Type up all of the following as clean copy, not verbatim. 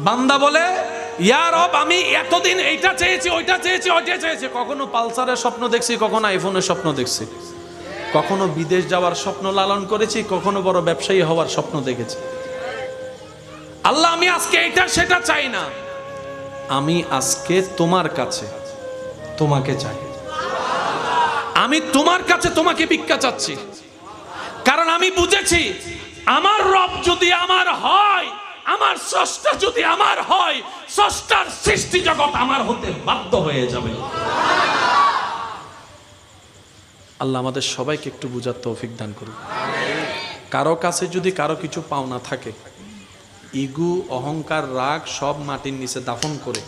বান্দা বলে ইয়া রব আমি এতদিন এইটা চেয়েছি ওইটা চেয়েছি ওইটা চেয়েছি, কখনো পালসারের স্বপ্ন দেখছি, কখনো আইফোনের স্বপ্ন দেখছি, কখনো বিদেশ যাওয়ার স্বপ্ন লালন করেছি, কখনো বড় ব্যবসায়ী হওয়ার স্বপ্ন দেখেছি। আল্লাহ আমি আজকে এইটা সেটা চাই না, আমি আজকে তোমার কাছে তোমাকে চাই, আমি তোমার কাছে তোমাকে ভিক্ষা চাচ্ছি। কারণ আমি বুঝেছি আমার রব যদি আমার হয়, আমার স্রষ্টা যদি আমার হয়, স্রষ্টার সৃষ্টি জগৎ আমার হতে বাধ্য হয়ে যাবে। আল্লাহ আমাদের সবাইকে একটু বুঝার তৌফিক দান করুন। কারো কাছে যদি কারো কিছু পাওনা থাকে, ইগু অহংকার রাগ সব মাটির নিচে দাফন করে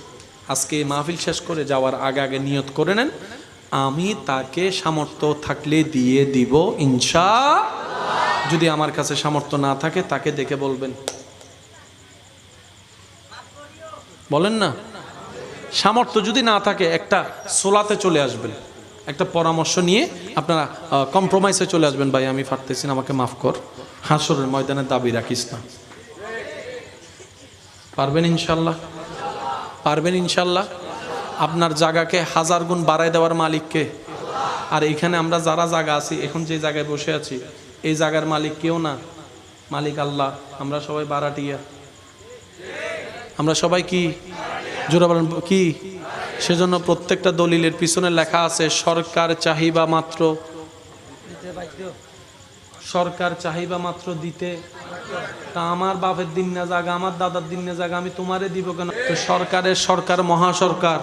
আজকে এই মাহফিল শেষ করে যাওয়ার আগে আগে নিয়ত করে নেন, আমি তাকে সামর্থ্য থাকলে দিয়ে দিব ইনশাআল্লাহ। যদি আমার কাছে সামর্থ্য না থাকে তাকে দেখে বলবেন, বলেন না, সামর্থ্য যদি না থাকে একটা সোলাতে চলে আসবেন, একটা পরামর্শ নিয়ে আপনারা কম্প্রোমাইজে চলে আসবেন, ভাই আমি পারতেছি না আমাকে মাফ কর, হাসরের ময়দানে দাবি রাখিস না। পারবেন ইনশাল্লাহ? পারবেন ইনশাল্লাহ? আপনার জায়গাকে হাজার গুণ বাড়াই দেওয়ার মালিককে। আর এখানে আমরা যারা জায়গা আছি, এখন যে জায়গায় বসে আছি, এই জায়গার মালিক কেউ না, মালিক আল্লাহ। আমরা সবাই বারাটিয়া, আমরা সবাই কি জোরে বলেন কি? সেজন্য প্রত্যেকটা দলিলের পিছনে লেখা আছে সরকার চাহিবা মাত্র, সরকার চাহিবা মাত্র দিতে। তা আমার বাপের দিন না জায়গা, আমার দাদার দিন না জায়গা, আমি তোমারে দিব কেন? তো সরকারের সরকার মহাসরকার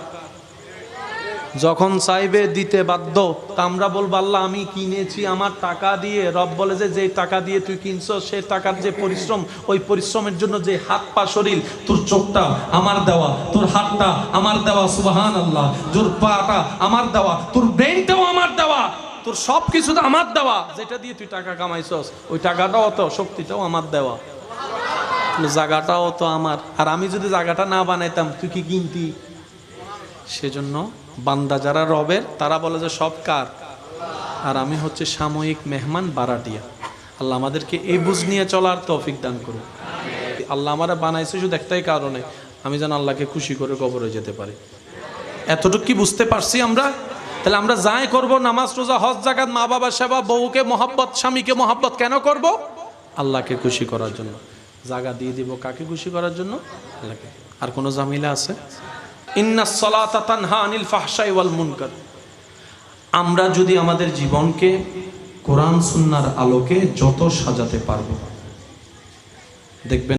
যখন চাইবে দিতে বাধ্য। তা আমরা বলবো আল্লাহ আমি কিনেছি আমার টাকা দিয়ে। রব বলে যে টাকা দিয়ে তুই কিনছো সে টাকার যে পরিশ্রম, ওই পরিশ্রমের জন্য যে হাত পা শরীর, তোর চোখটা আমার দেওয়া, তোর হাতটা আমার দেওয়া, সুবহানাল্লাহ, তোর পাটা আমার দেওয়া, তোর ব্রেনটাও আমার দেওয়া, তোর সব কিছু তো আমার দেওয়া, যেটা দিয়ে তুই টাকা কামাইছস ওই টাকাটাও তো, শক্তিটাও আমার দেওয়া, জায়গাটাও তো আমার। আর আমি যদি জায়গাটা না বানাইতাম তুই কি কিনতি? সেজন্য বান্দা যারা রবের তারা বলে যে সব কার, আর আমি হচ্ছে সাময়িক মেহমান বারাটিয়া। আল্লাহ আমাদেরকে এই বুঝ নিয়ে চলার তৌফিক দান করুন। আল্লাহ আমারা বানাইছে শুধু একটাই কারণে, আমি যেন আল্লাহকে খুশি করে কবরে যেতে পারি। এতটুকু কি বুঝতে পারছি আমরা? তাহলে আমরা যাই করব, নামাজ রোজা হজ জাকাত মা বাবা সেবা বউকে মহব্বত স্বামীকে মহব্বত কেন করব? আল্লাহকে খুশি করার জন্য। জায়গা দিয়ে দিব কাকে খুশি করার জন্য? আল্লাহকে। আর কোনো ঝামেলা আছে? ইন্নাস সালাতা তানহা আনিল ফাহশাই ওয়াল মুনকার। আমরা যদি আমাদের জীবনকে কোরআন সুন্নাহর আলোকে যত সাজাতে পারবো, দেখবেন